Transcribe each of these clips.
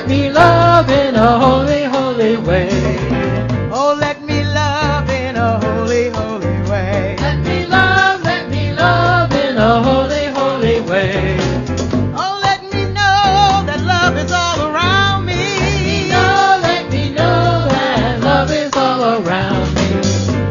let me love in a holy, holy way. Oh, let me love in a holy, holy way. Let me love in a holy, holy way. Oh, let me know that love is all around me. Let me know that love is all around me.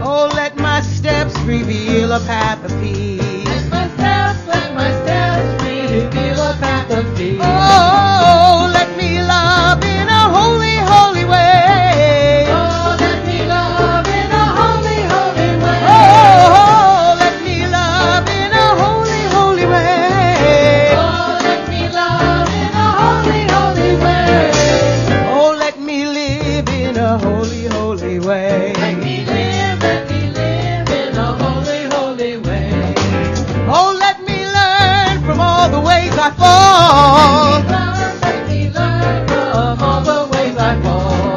Oh, let my steps reveal a path of peace. Let my steps reveal a path of peace. Oh, let me love in a holy, holy way. Oh, let me love in a holy, holy way. Oh, let me love in a holy, holy way. Oh, let me love in a holy, holy way. Oh, let me live in a holy, holy way. Let me live in a holy, holy way. Oh, let me learn from all the ways I fall. Let me learn from all the ways I fall.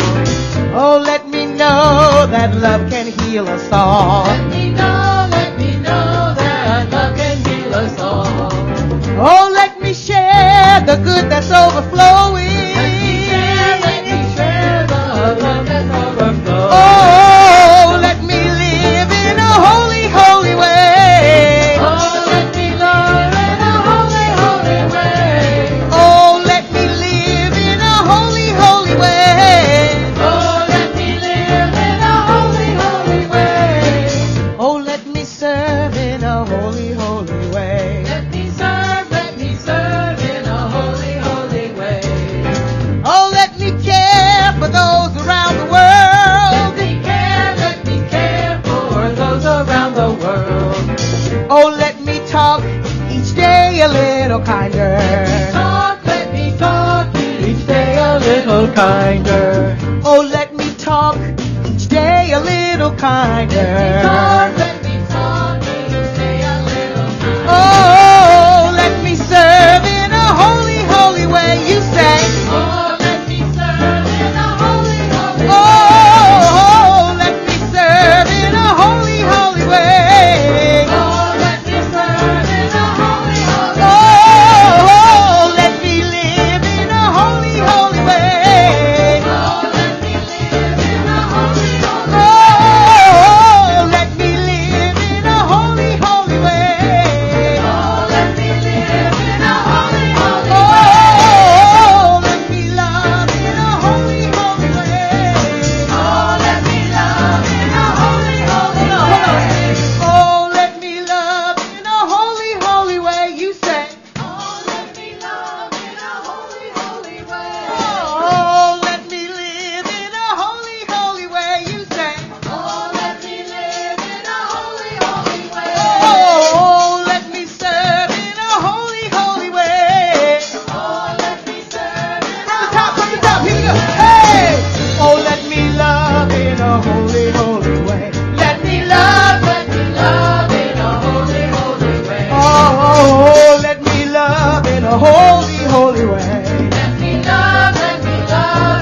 Oh, let me know that love can heal us all. Let me know that love can heal us all. Oh, let me share the good that's overflowing. Let me share the love that's overflowing. Oh, let me live in a holy, holy way. Oh, let me love in a holy, holy way. Oh, let me live in a holy, holy way. Oh, let me live in a holy, holy way. Oh, let me serve in a holy, holy way. Let me serve in a holy, holy way. Oh, let me care for those around the world. Let me care for those around the world. Oh, let me talk each day a little kinder. Let me talk each day a little kinder. Oh, let me talk each day a little kinder. Let me talk each day a little kinder. Oh, let me serve in a holy, holy way. You say. Oh, let me serve in a holy, holy way. Oh, let me serve in a holy, holy way. Oh, let me serve in a holy, holy way. Oh, let me live in a holy, holy way. Oh, let me live in a holy, holy way. Oh, let me live in a holy, holy way. Oh, let me live in a holy, holy way. Oh, let me love in a holy, holy way. Oh, let me love in a holy, holy way. Oh, let me love in a holy, holy way. You say. Oh, let me love in a holy, holy way. Oh, let me live in a holy, holy way. You say. Oh, let me live in a holy, holy way. Oh, let me serve in a holy, holy way. Oh, let me serve in From a the top, holy, here we go. Hey! Oh, let me love in a holy, holy way. Let me love. in a holy, holy way. Oh, let me love in a holy, holy way. Let me love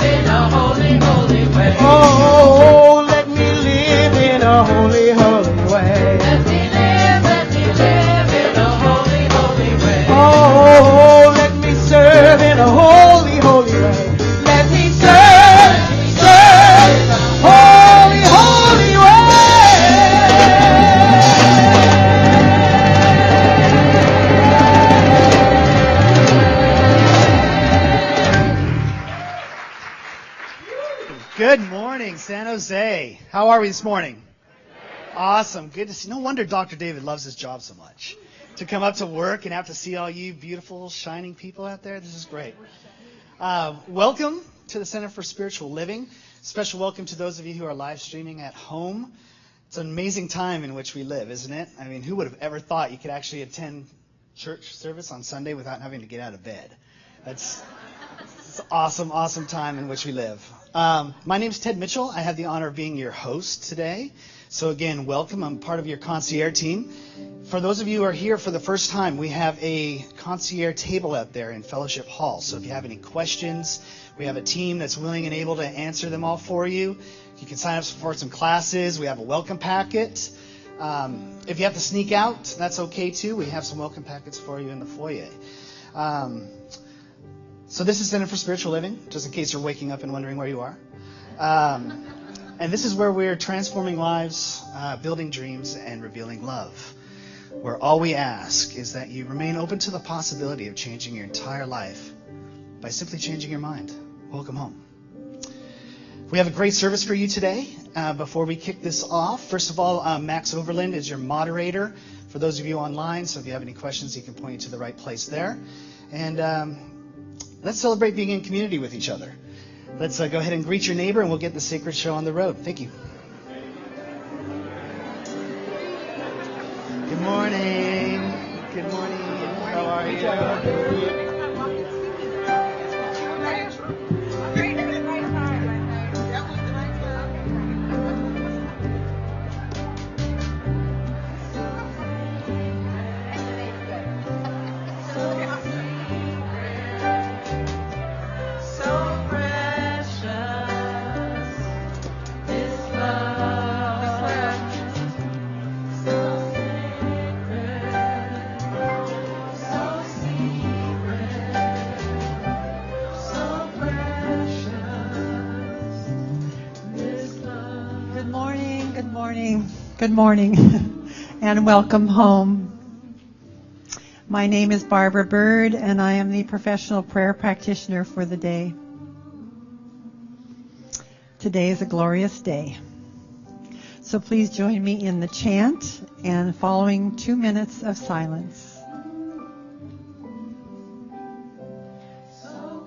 in a holy, holy way. Oh, let me live in a holy, holy way. Let me live in a holy, holy way. Oh, let me serve in a holy, holy way. Let me serve in a holy, holy way. Good morning, San Jose. How are we this morning? Awesome. Good to see. No wonder Dr. David loves his job so much. To come up to work and have to see all you beautiful, shining people out there. This is great. Welcome to the Center for Spiritual Living. Special welcome to those of you who are live streaming at home. It's an amazing time in which we live, isn't it? I mean, who would have ever thought you could actually attend church service on Sunday without having to get out of bed? It's an awesome time in which we live. My name is Ted Mitchell. I have the honor of being your host today. So again, welcome. I'm part of your concierge team. For those of you who are here for the first time, we have a concierge table out there in Fellowship Hall. So if you have any questions, we have a team that's willing and able to answer them all for you. You can sign up for some classes. We have a welcome packet. If you have to sneak out, that's okay too. We have some welcome packets for you in the foyer. So this is Center for Spiritual Living, just in case you're waking up and wondering where you are. And this is where we're transforming lives, building dreams, and revealing love. Where all we ask is that you remain open to the possibility of changing your entire life by simply changing your mind. Welcome home. We have a great service for you today. Before we kick this off, first of all, Max Overland is your moderator for those of you online. So if you have any questions, he can point you to the right place there. And let's celebrate being in community with each other. Let's go ahead and greet your neighbor, and we'll get the sacred show on the road. Thank you. Good morning. Good morning. How are you? Good morning and welcome home. My name is Barbara Bird and I am the professional prayer practitioner for the day. Today is a glorious day. So please join me in the chant and following 2 minutes of silence. So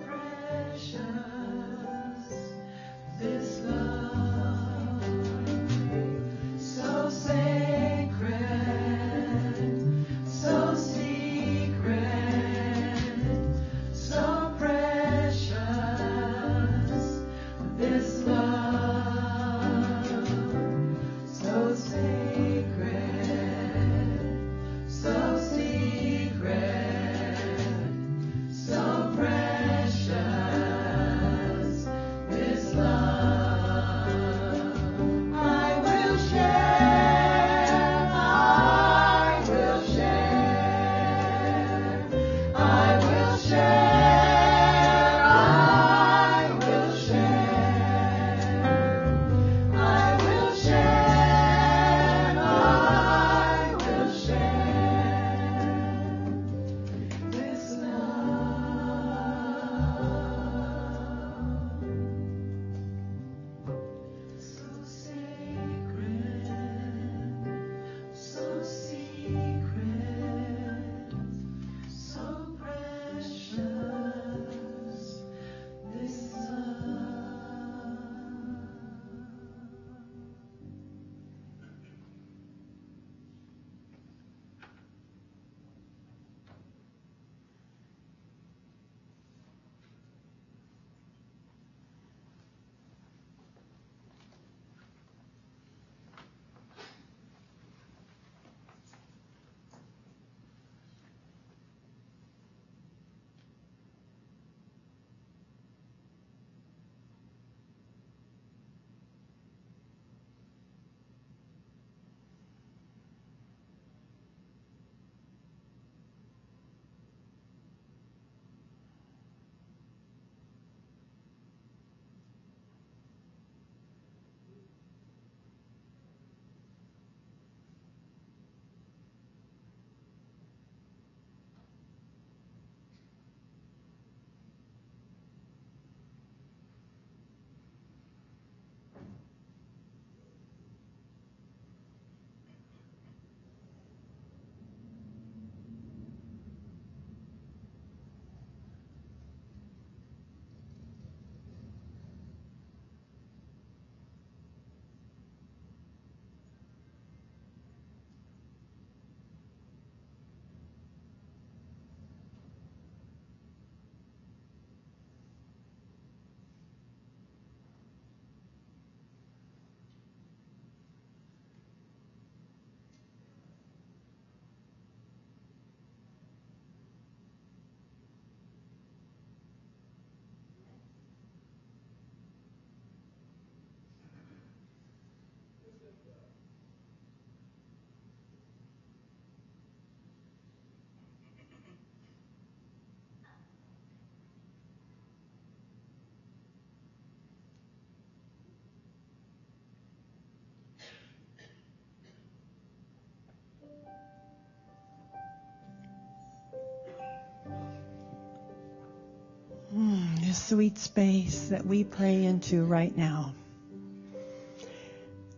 sweet space that we pray into right now.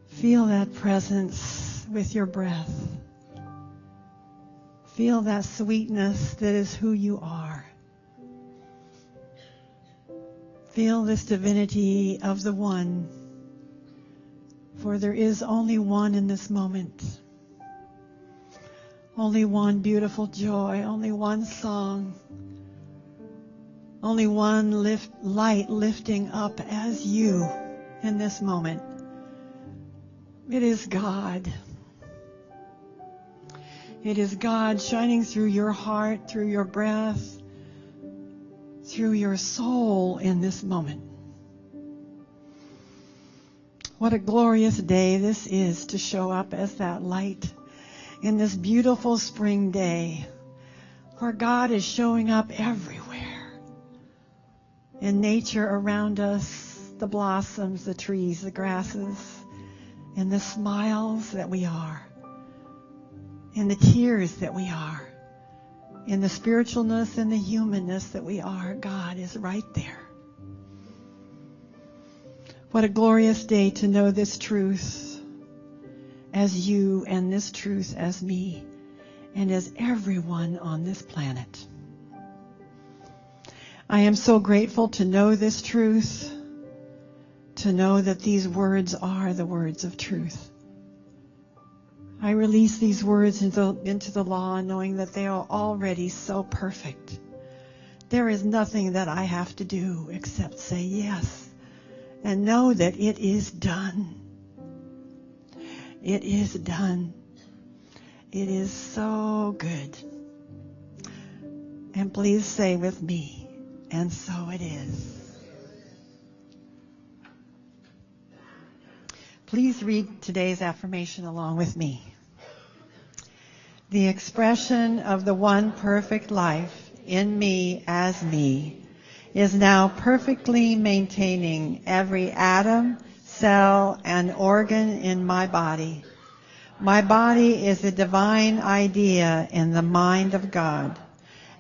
Feel that presence with your breath. Feel that sweetness that is who you are. Feel this divinity of the One, for there is only one in this moment. Only one beautiful joy, only one song, only one light lifting up as you in this moment. It is God. It is God shining through your heart, through your breath, through your soul in this moment. What a glorious day this is to show up as that light in this beautiful spring day where God is showing up everywhere. In nature around us, the blossoms, the trees, the grasses, in the smiles that we are, in the tears that we are, in the spiritualness and the humanness that we are. God is right there. What a glorious day to know this truth as you, and this truth as me, and as everyone on this planet. I am so grateful to know this truth, to know that these words are the words of truth. I release these words into the law, knowing that they are already so perfect. There is nothing that I have to do except say yes and know that it is done. It is done. It is so good. And please say with me, and so it is. Please read today's affirmation along with me. The expression of the one perfect life in me as me is now perfectly maintaining every atom, cell, and organ in my body. My body is a divine idea in the mind of God,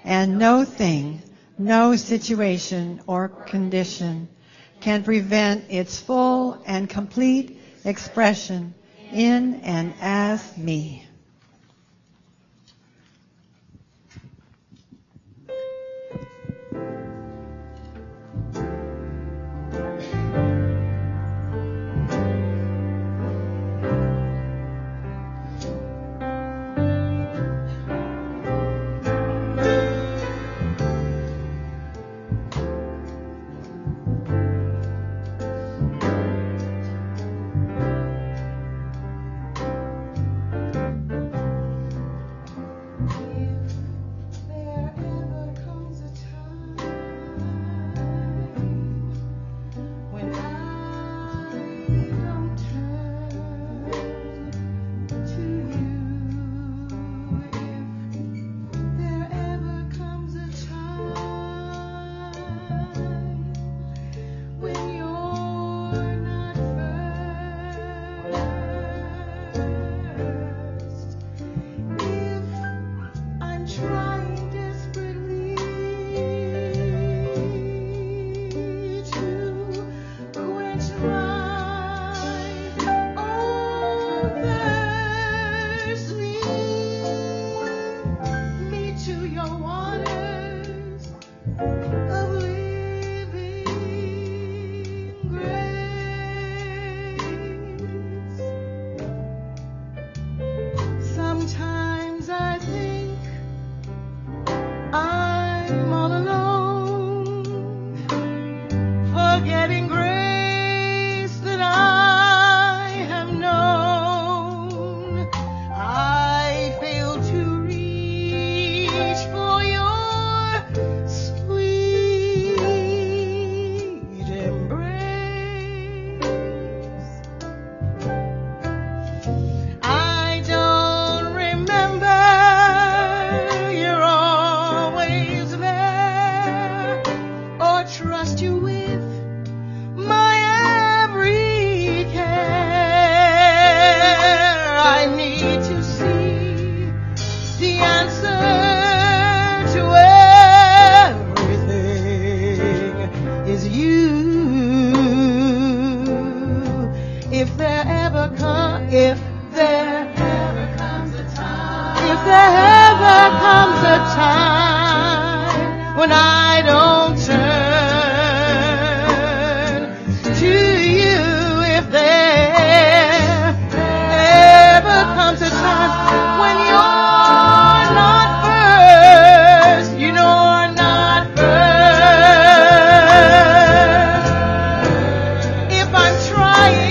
and no thing, no situation or condition can prevent its full and complete expression in and as me. is you. If there ever comes a time when I don't turn to you, if there ever comes a time when you're not first, you're not first. If I'm trying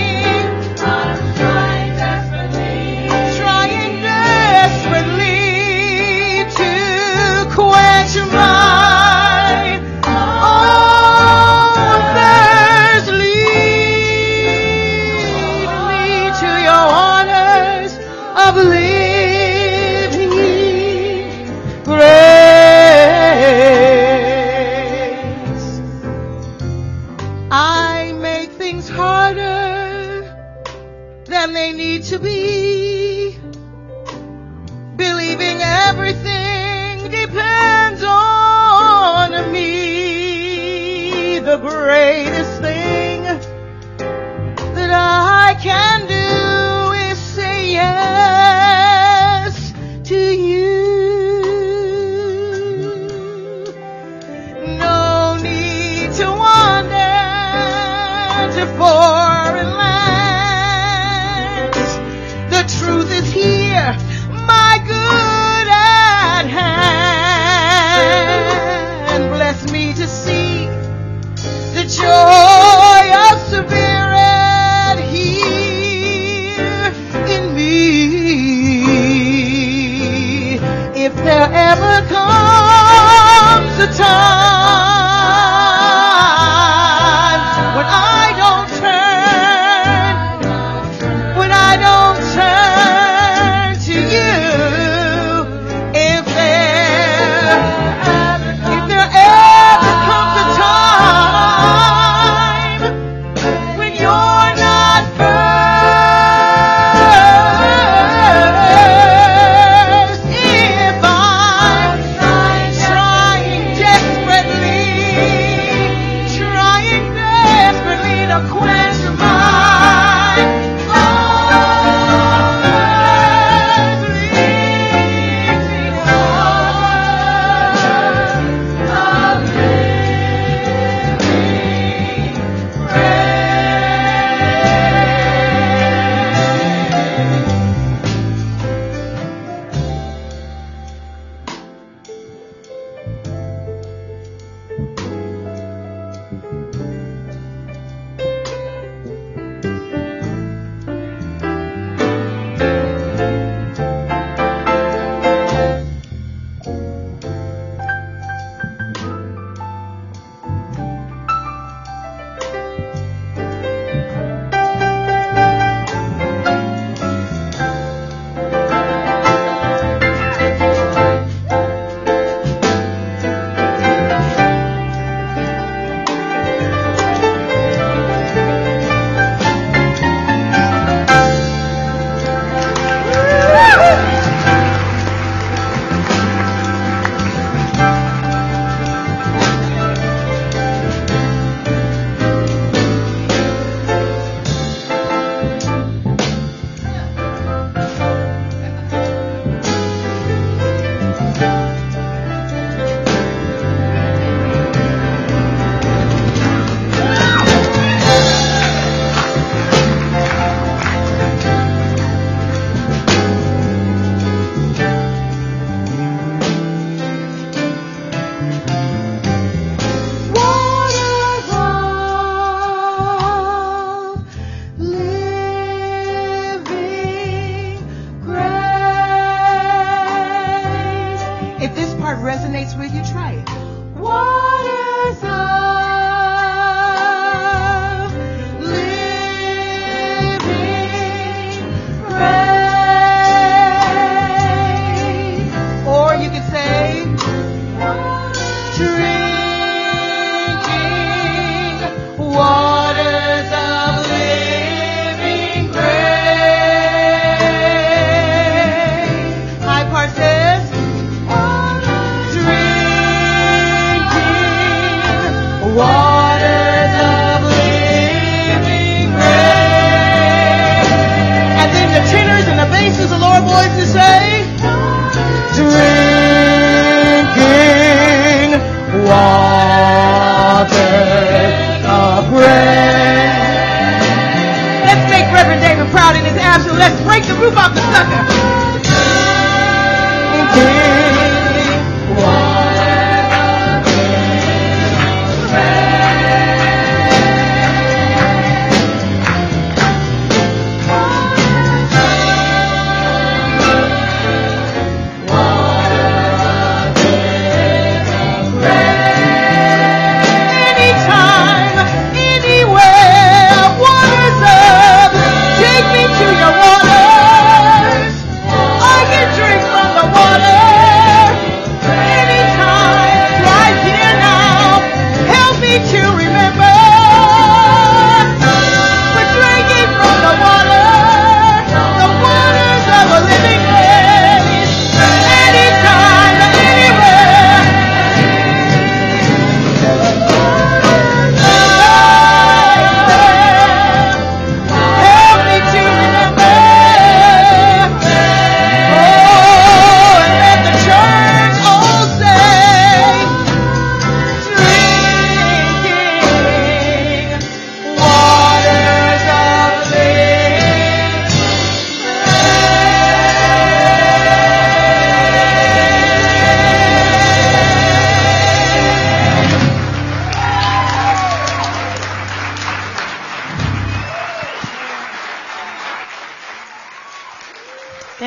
desperately to quench my own thirst, lead me to your waters of living grace. I make things harder than they need to be, believing everything depends on me. The greatest thing that I can do is say yes to you. No need to wander to foreign lands. The truth is here, my good at hand. Bless me to see the joy of Spirit here in me. If there ever comes a time when I don't turn to you, if there ever comes a time when you're not first, if I'm trying desperately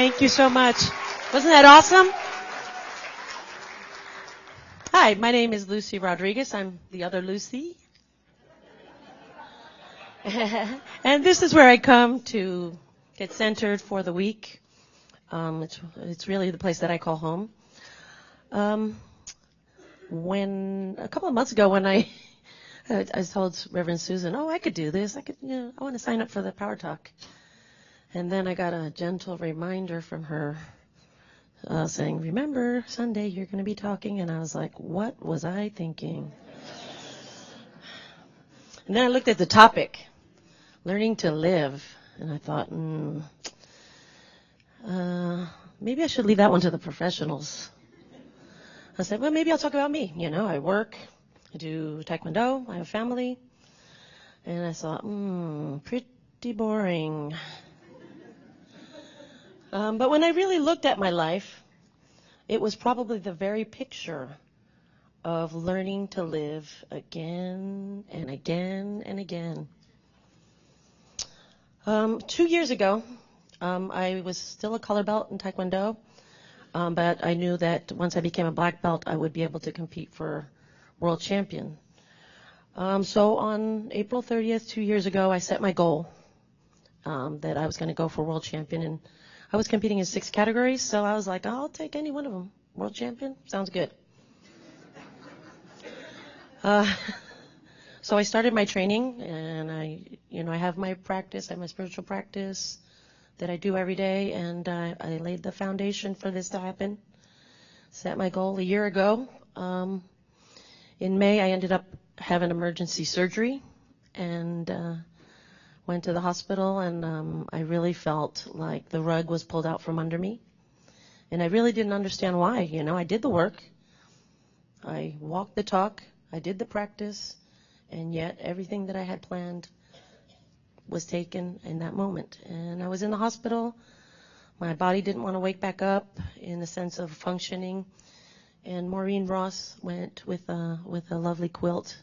Thank you so much. Wasn't that awesome? Hi, my name is Lucy Rodriguez. I'm the other Lucy. And this is where I come to get centered for the week. It's really the place that I call home. When a couple of months ago, when I told Reverend Susan, I could do this. I want to sign up for the Power Talk. And then I got a gentle reminder from her saying, remember, Sunday you're going to be talking. And I was like, what was I thinking? And then I looked at the topic, learning to live. And I thought, maybe I should leave that one to the professionals. I said, well, maybe I'll talk about me. I work, I do Taekwondo, I have a family. And I thought, pretty boring. But when I really looked at my life, it was probably the very picture of learning to live again and again and again. 2 years ago, I was still a color belt in Taekwondo, but I knew that once I became a black belt, I would be able to compete for world champion. So on April 30th, 2 years ago, I set my goal that I was going to go for world champion, and I was competing in 6 categories, so I was like, I'll take any one of them. World champion? Sounds good. So I started my training, and I have my practice, I have my spiritual practice that I do every day, and I laid the foundation for this to happen. Set my goal a year ago. In May, I ended up having emergency surgery, and went to the hospital, and I really felt like the rug was pulled out from under me. And I really didn't understand why. I did the work. I walked the talk. I did the practice. And yet everything that I had planned was taken in that moment. And I was in the hospital. My body didn't want to wake back up in the sense of functioning. And Maureen Ross went with a lovely quilt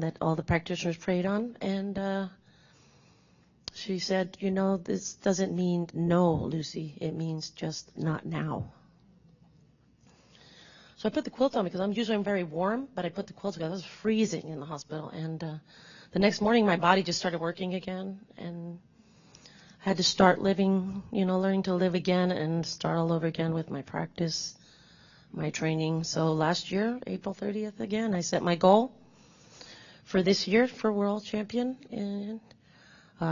that all the practitioners prayed on. And she said, this doesn't mean no, Lucy. It means just not now. So I put the quilt on because I'm very warm, but I put the quilt because I was freezing in the hospital. And the next morning, my body just started working again, and I had to start living, learning to live again and start all over again with my practice, my training. So last year, April 30th again, I set my goal for this year for world champion, and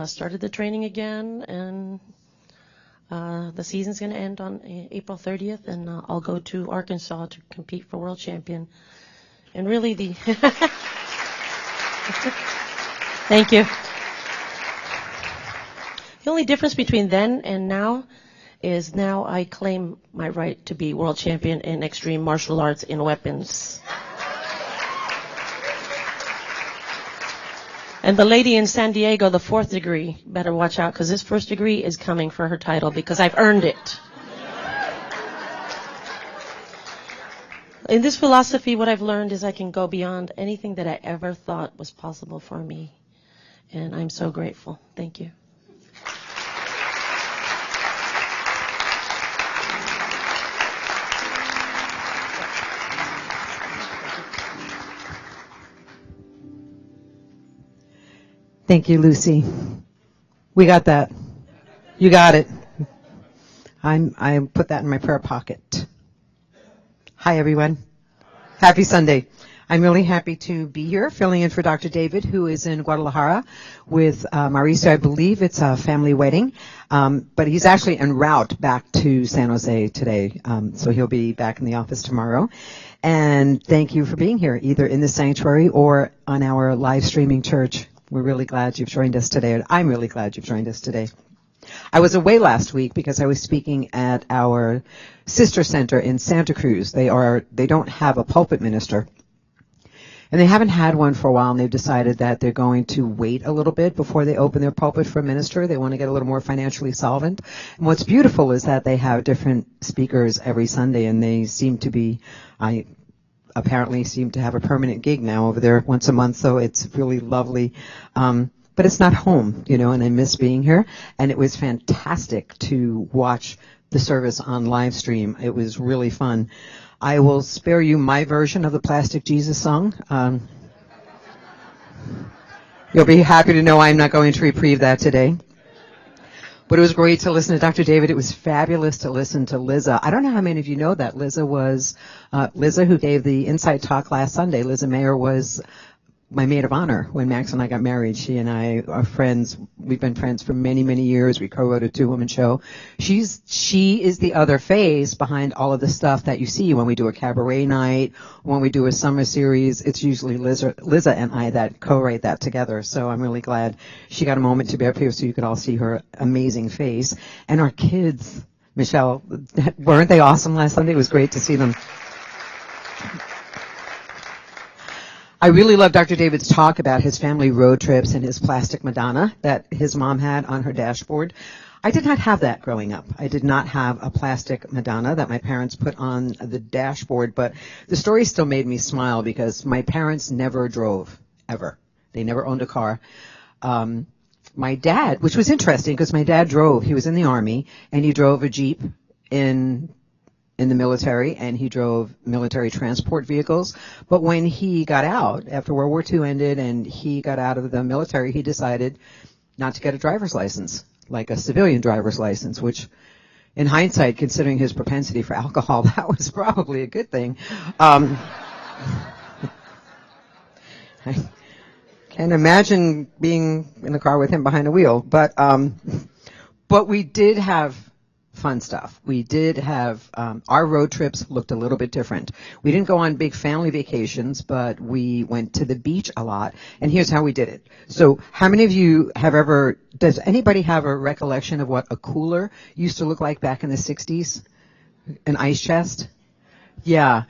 started the training again, and the season's going to end on April 30th, and I'll go to Arkansas to compete for world champion. And really thank you. The only difference between then and now is now I claim my right to be world champion in extreme martial arts in weapons. And the lady in San Diego, the 4th degree, better watch out, because this 1st degree is coming for her title because I've earned it. In this philosophy, what I've learned is I can go beyond anything that I ever thought was possible for me. And I'm so grateful. Thank you. Thank you, Lucy. We got that. You got it. I put that in my prayer pocket. Hi, everyone. Happy Sunday. I'm really happy to be here, filling in for Dr. David, who is in Guadalajara with Mauricio. I believe it's a family wedding, but he's actually en route back to San Jose today, so he'll be back in the office tomorrow. And thank you for being here, either in the sanctuary or on our live streaming church. We're really glad you've joined us today, and I'm really glad you've joined us today. I was away last week because I was speaking at our sister center in Santa Cruz. They don't have a pulpit minister, and they haven't had one for a while, and they've decided that they're going to wait a little bit before they open their pulpit for a minister. They want to get a little more financially solvent. And what's beautiful is that they have different speakers every Sunday, and they apparently seem to have a permanent gig now over there once a month, so it's really lovely. but it's not home, and I miss being here. And it was fantastic to watch the service on live stream. It was really fun. I will spare you my version of the Plastic Jesus song. You'll be happy to know I'm not going to reprieve that today. But it was great to listen to Dr. David. It was fabulous to listen to Liza. I don't know how many of you know that Liza was, Liza who gave the Insight Talk last Sunday. Liza Mayer was my maid of honor when Max and I got married. She and I are friends. We've been friends for many, many years. We co-wrote a 2-woman show. She is the other face behind all of the stuff that you see when we do a cabaret night, when we do a summer series. It's usually Liza and I that co-write that together. So I'm really glad she got a moment to be up here so you could all see her amazing face. And our kids, Michelle, weren't they awesome last Sunday? It was great to see them. I really love Dr. David's talk about his family road trips and his plastic Madonna that his mom had on her dashboard. I did not have that growing up. I did not have a plastic Madonna that my parents put on the dashboard, but the story still made me smile because my parents never drove, ever. They never owned a car. My dad, which was interesting because my dad drove. He was in the Army, and he drove a Jeep in the military, and he drove military transport vehicles. But when he got out, after World War II ended and he got out of the military, he decided not to get a driver's license, like a civilian driver's license, which in hindsight, considering his propensity for alcohol, that was probably a good thing. I can't imagine being in the car with him behind the wheel, but we did have fun stuff. We did have, our road trips looked a little bit different. We didn't go on big family vacations, but we went to the beach a lot. And here's how we did it. So how many of you does anybody have a recollection of what a cooler used to look like back in the 60s? An ice chest? Yeah.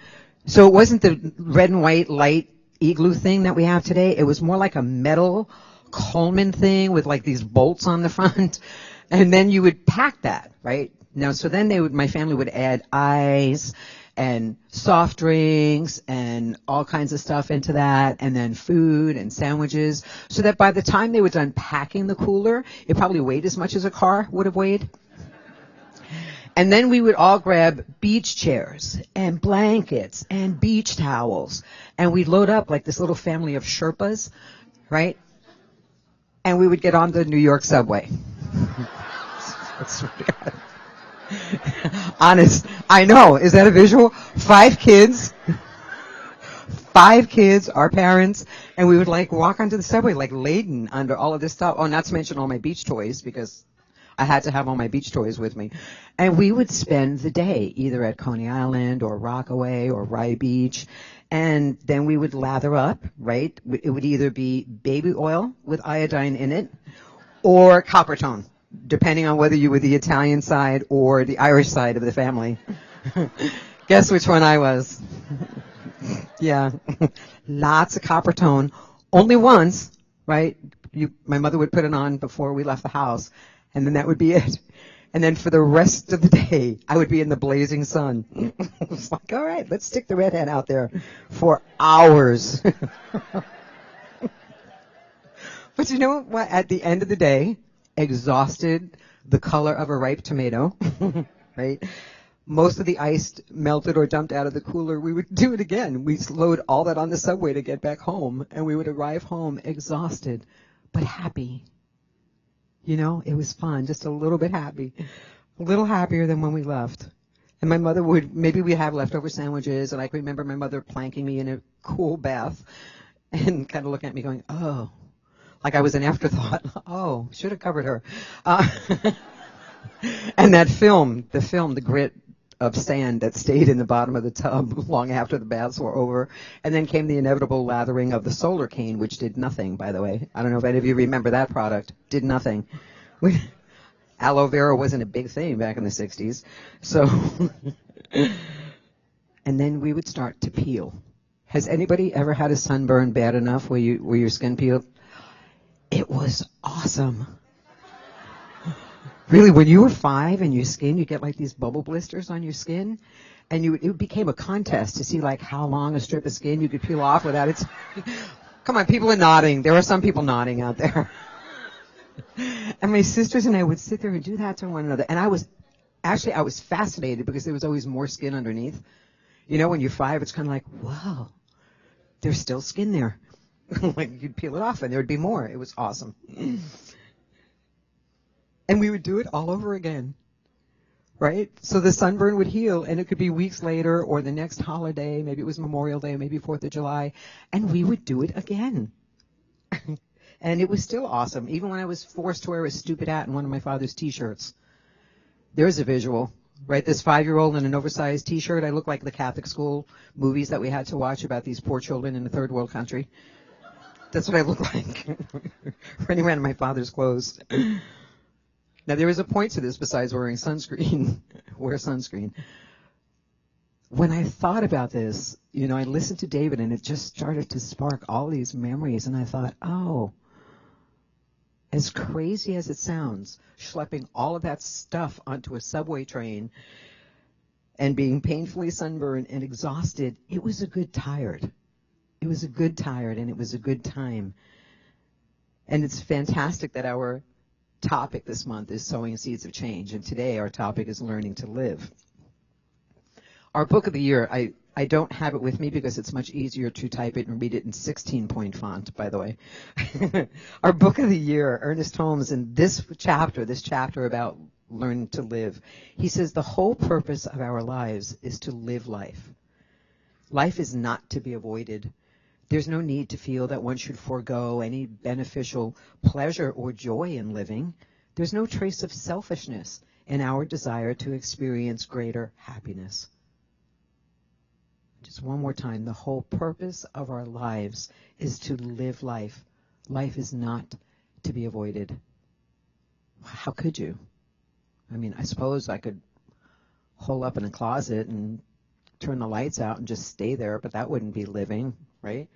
So it wasn't the red and white light igloo thing that we have today. It was more like a metal Coleman thing with like these bolts on the front. And then you would pack that, right? Now, so then my family would add ice and soft drinks and all kinds of stuff into that, and then food and sandwiches, so that by the time they were done packing the cooler, it probably weighed as much as a car would have weighed. And then we would all grab beach chairs and blankets and beach towels, and we'd load up like this little family of Sherpas, right? And we would get on the New York subway. Honest, I know. Is that a visual? 5 kids, our parents, and we would like walk onto the subway like laden under all of this stuff. Oh, not to mention all my beach toys, because I had to have all my beach toys with me. And we would spend the day either at Coney Island or Rockaway or Rye Beach. And then we would lather up, right? It would either be baby oil with iodine in it or Coppertone, depending on whether you were the Italian side or the Irish side of the family. Guess which one I was. Yeah. Lots of Coppertone. Only once, right? My mother would put it on before we left the house, and then that would be it. And then for the rest of the day, I would be in the blazing sun. It's like, all right, let's stick the redhead out there for hours. But you know what? At the end of the day, exhausted, the color of a ripe tomato, right? Most of the ice melted or dumped out of the cooler. We would do it again. We'd load all that on the subway to get back home, and we would arrive home exhausted, but happy. You know, it was fun, just a little bit happy, a little happier than when we left. And my mother maybe we'd have leftover sandwiches, and I can remember my mother planking me in a cool bath and kind of looking at me going, oh, like I was an afterthought. Oh, should have covered her. And that the grit of sand that stayed in the bottom of the tub long after the baths were over. And then came the inevitable lathering of the Solar Cane, which did nothing, by the way. I don't know if any of you remember that product. Did nothing. Aloe vera wasn't a big thing back in the 60s. So, and then we would start to peel. Has anybody ever had a sunburn bad enough where your skin peeled? It was awesome. Really, when you were 5 and your skin, you get like these bubble blisters on your skin, and it became a contest to see like how long a strip of skin you could peel off without it. Come on, people are nodding. There are some people nodding out there. And my sisters and I would sit there and do that to one another. And I was fascinated because there was always more skin underneath. You know, when you're 5, it's kind of like, wow, there's still skin there. Like you'd peel it off and there would be more. It was awesome. And we would do it all over again. Right? So the sunburn would heal, and it could be weeks later or the next holiday. Maybe it was Memorial Day, maybe 4th of July. And we would do it again. And it was still awesome, even when I was forced to wear a stupid hat and one of my father's T-shirts. There's a visual, right? This 5-year-old in an oversized T-shirt. I look like the Catholic school movies that we had to watch about these poor children in a third world country. That's what I look like running around in my father's clothes. Now, there is a point to this besides wearing sunscreen. Wear sunscreen. When I thought about this, you know, I listened to David, and it just started to spark all these memories, and I thought, oh, as crazy as it sounds, schlepping all of that stuff onto a subway train and being painfully sunburned and exhausted, it was a good tired. It was a good tired, and it was a good time. And it's fantastic that our topic this month is sowing seeds of change, and today our topic is learning to live. Our book of the year, I don't have it with me because it's much easier to type it and read it in 16-point font, by the way. Our book of the year, Ernest Holmes, in this chapter about learn to live, he says the whole purpose of our lives is to live life. Life is not to be avoided. There's no need to feel that one should forego any beneficial pleasure or joy in living. There's no trace of selfishness in our desire to experience greater happiness. Just one more time, the whole purpose of our lives is to live life. Life is not to be avoided. How could you? I mean, I suppose I could hole up in a closet and turn the lights out and just stay there, but that wouldn't be living, right?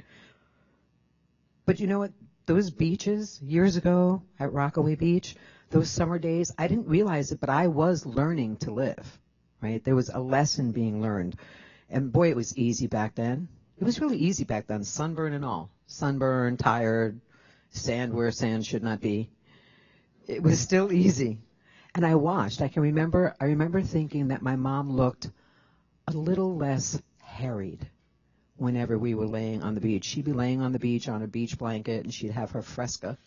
But you know what? Those beaches years ago at Rockaway Beach, those summer days, I didn't realize it, but I was learning to live, right? There was a lesson being learned. And boy, it was easy back then. It was really easy back then, sunburn and all. Sunburn, tired, sand where sand should not be. It was still easy. And I watched. I remember thinking that my mom looked a little less harried whenever we were laying on the beach. She'd be laying on the beach on a beach blanket, and she'd have her Fresca.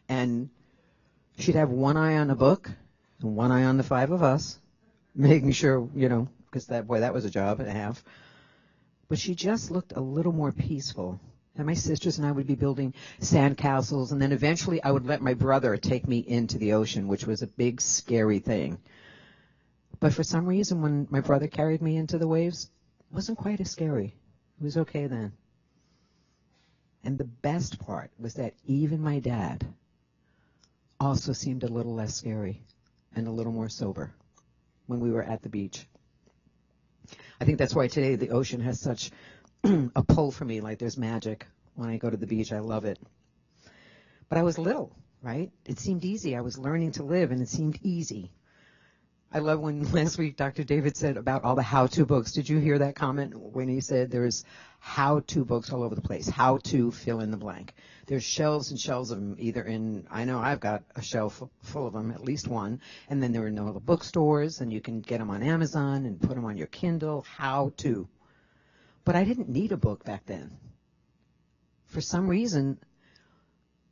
And she'd have one eye on a book and one eye on the 5 of us, making sure, you know, because that was a job and a half. But she just looked a little more peaceful. And my sisters and I would be building sand castles, and then eventually I would let my brother take me into the ocean, which was a big, scary thing. But for some reason, when my brother carried me into the waves, it wasn't quite as scary. It was okay then. And the best part was that even my dad also seemed a little less scary and a little more sober when we were at the beach. I think that's why today the ocean has such a pull for me, like there's magic. When I go to the beach, I love it. But I was little, right? It seemed easy. I was learning to live, and it seemed easy. I love when last week Dr. David said about all the how-to books. Did you hear that comment when he said there's how-to books all over the place? How to fill in the blank. There's shelves and shelves of them, either in, I know I've got a shelf full of them, at least one, and then there are no bookstores, and you can get them on Amazon and put them on your Kindle. How to. But I didn't need a book back then. For some reason,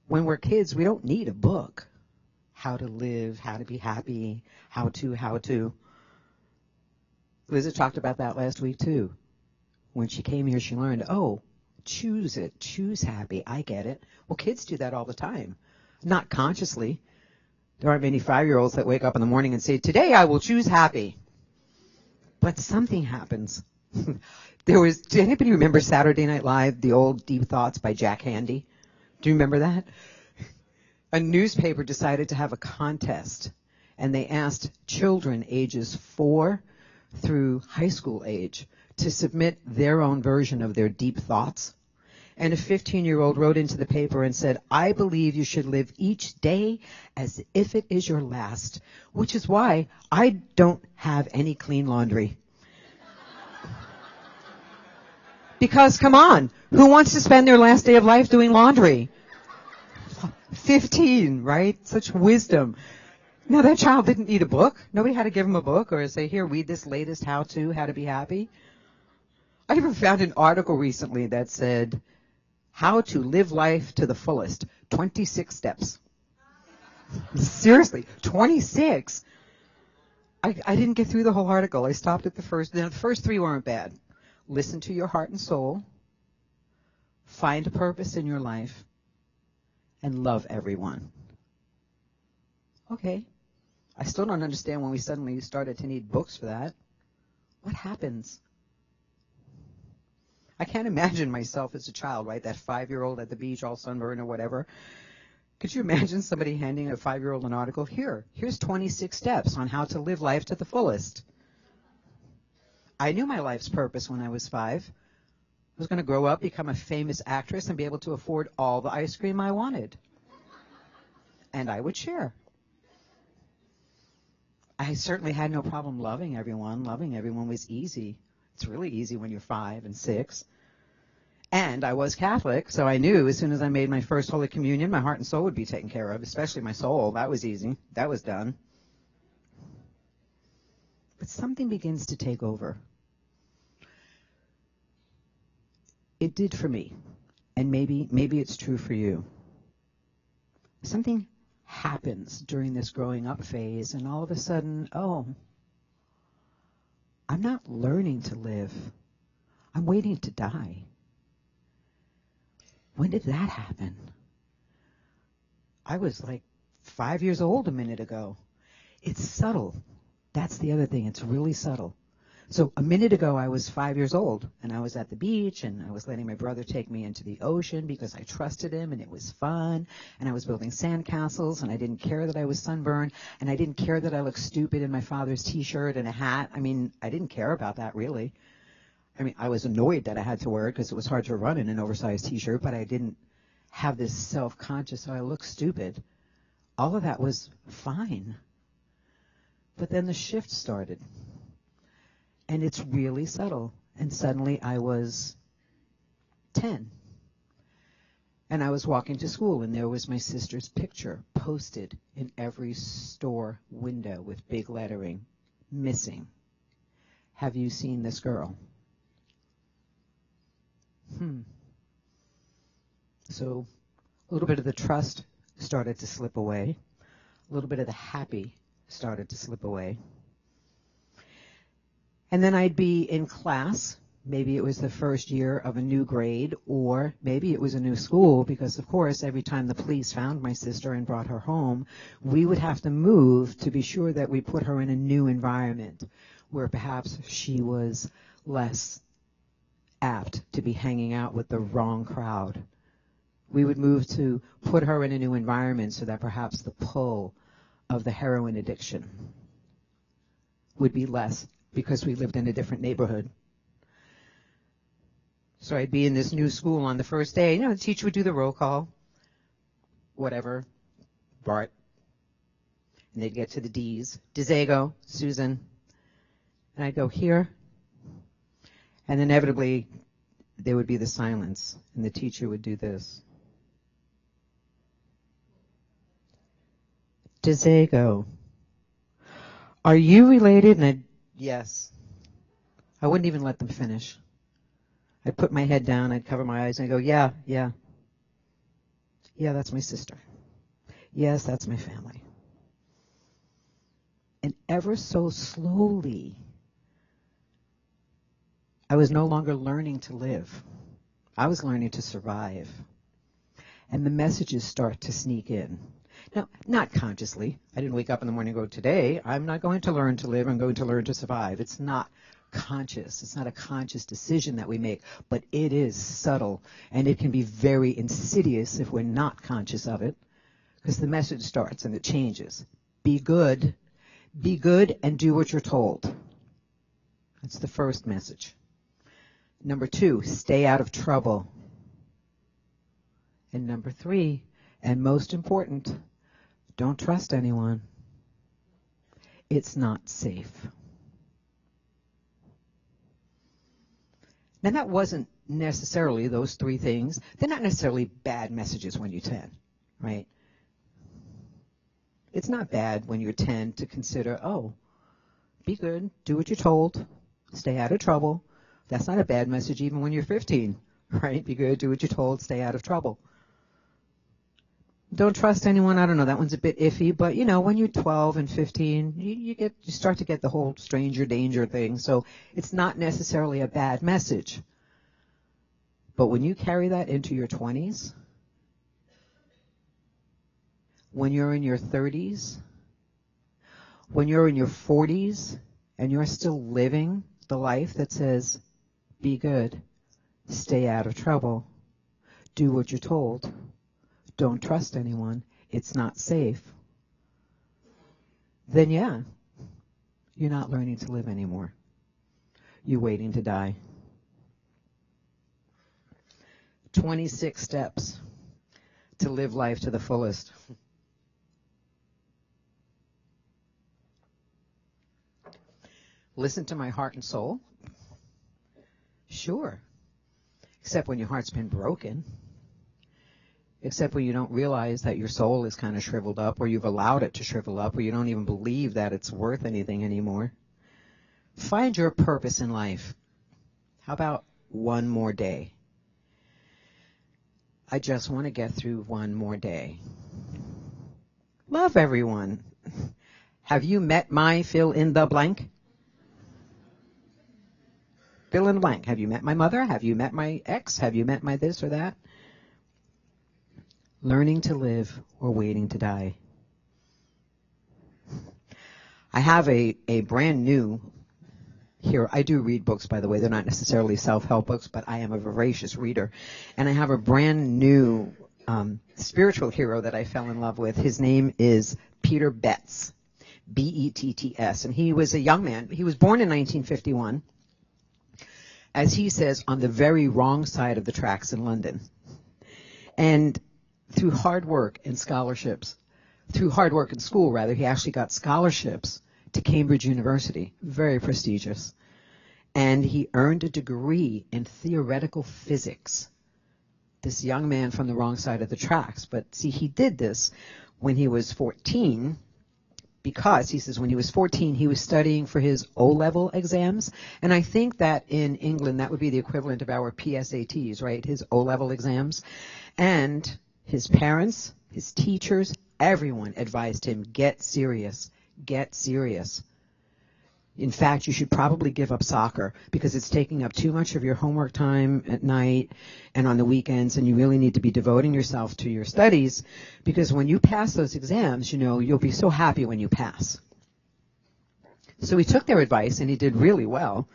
when we're kids, we don't need a book. How to live, how to be happy, how to. Liza talked about that last week too. When she came here, she learned, oh, choose it, choose happy. I get it. Well, kids do that all the time, not consciously. There aren't many 5-year-olds that wake up in the morning and say, today I will choose happy. But something happens. Did anybody remember Saturday Night Live, the old Deep Thoughts by Jack Handy? Do you remember that? A newspaper decided to have a contest, and they asked children ages 4 through high school age to submit their own version of their deep thoughts. And a 15-year-old wrote into the paper and said, I believe you should live each day as if it is your last, which is why I don't have any clean laundry. Because, come on, who wants to spend their last day of life doing laundry? 15, right? Such wisdom. Now, that child didn't need a book. Nobody had to give him a book or say, here, read this latest how to be happy. I even found an article recently that said, how to live life to the fullest, 26 steps. Seriously, 26. I didn't get through the whole article. I stopped at the first. Now, the first 3 weren't bad. Listen to your heart and soul. Find a purpose in your life. And love everyone. Okay. I still don't understand when we suddenly started to need books for that. What happens? I can't imagine myself as a child, right? That 5-year-old at the beach, all sunburned or whatever. Could you imagine somebody handing a 5-year-old an article? Here's 26 steps on how to live life to the fullest. I knew my life's purpose when I was 5. I was going to grow up, become a famous actress, and be able to afford all the ice cream I wanted. And I would share. I certainly had no problem loving everyone. Loving everyone was easy. It's really easy when you're 5 and 6. And I was Catholic, so I knew as soon as I made my first Holy Communion, my heart and soul would be taken care of, especially my soul. That was easy. That was done. But something begins to take over. It did for me, and maybe it's true for you. Something happens during this growing up phase, and all of a sudden, I'm not learning to live. I'm waiting to die. When did that happen? I was like 5 years old a minute ago. It's subtle. That's the other thing. It's really subtle. So a minute ago, I was 5 years old, and I was at the beach, and I was letting my brother take me into the ocean because I trusted him, and it was fun, and I was building sandcastles, and I didn't care that I was sunburned, and I didn't care that I looked stupid in my father's T-shirt and a hat. I mean, I didn't care about that, really. I mean, I was annoyed that I had to wear it because it was hard to run in an oversized T-shirt, but I didn't have this self-conscious, I look stupid. All of that was fine. But then the shift started. And it's really subtle. And suddenly I was 10. And I was walking to school, and there was my sister's picture posted in every store window with big lettering, missing. Have you seen this girl? So a little bit of the trust started to slip away. A little bit of the happy started to slip away. And then I'd be in class. Maybe it was the first year of a new grade, or maybe it was a new school, because, of course, every time the police found my sister and brought her home, we would have to move to be sure that we put her in a new environment where perhaps she was less apt to be hanging out with the wrong crowd. We would move to put her in a new environment so that perhaps the pull of the heroin addiction would be less, because we lived in a different neighborhood. So I'd be in this new school on the first day. The teacher would do the roll call, whatever, Bart. And they'd get to the D's. Dizago, Susan. And I'd go, here. And inevitably, there would be the silence, and the teacher would do this. Dizago, are you related? And yes. I wouldn't even let them finish. I'd put my head down, I'd cover my eyes, and I'd go, yeah. Yeah, that's my sister. Yes, that's my family. And ever so slowly, I was no longer learning to live. I was learning to survive. And the messages start to sneak in. Now, not consciously. I didn't wake up in the morning and go, today, I'm not going to learn to live, I'm going to learn to survive. It's not conscious. It's not a conscious decision that we make, but it is subtle, and it can be very insidious if we're not conscious of it, because the message starts and it changes. Be good, and do what you're told. That's the first message. Number 2, stay out of trouble. And number 3, and most important, don't trust anyone. It's not safe. Now, that wasn't necessarily those 3 things. They're not necessarily bad messages when you're 10, right? It's not bad when you're 10 to consider, oh, be good, do what you're told, stay out of trouble. That's not a bad message even when you're 15, right? Be good, do what you're told, stay out of trouble. Don't trust anyone. I don't know. That one's a bit iffy, but when you're 12 and 15, you start to get the whole stranger danger thing. So it's not necessarily a bad message. But when you carry that into your 20s, when you're in your 30s, when you're in your 40s, and you're still living the life that says, be good, stay out of trouble, do what you're told, don't trust anyone, it's not safe, then yeah, you're not learning to live anymore. You're waiting to die. 26 steps to live life to the fullest. Listen to my heart and soul? Sure. Except when your heart's been broken. Except when you don't realize that your soul is kind of shriveled up, or you've allowed it to shrivel up, or you don't even believe that it's worth anything anymore. Find your purpose in life. How about one more day? I just want to get through one more day. Love everyone. Have you met my fill in the blank? Fill in the blank. Have you met my mother? Have you met my ex? Have you met my this or that? Learning to live or waiting to die. I have a brand new here. I do read books, by the way. They're not necessarily self-help books, but I am a voracious reader. And I have a brand new spiritual hero that I fell in love with. His name is Peter Betts, Betts. And he was a young man. He was born in 1951. As he says, on the very wrong side of the tracks in London. And through hard work and scholarships, through hard work in school, rather, he actually got scholarships to Cambridge University, very prestigious. And he earned a degree in theoretical physics. This young man from the wrong side of the tracks. But see, he did this when he was 14, because he says when he was 14, he was studying for his O-level exams. And I think that in England, that would be the equivalent of our PSATs, right? His O-level exams. And his parents, his teachers, everyone advised him, get serious, get serious. In fact, you should probably give up soccer because it's taking up too much of your homework time at night and on the weekends, and you really need to be devoting yourself to your studies, because when you pass those exams, you'll be so happy when you pass. So he took their advice, and he did really well,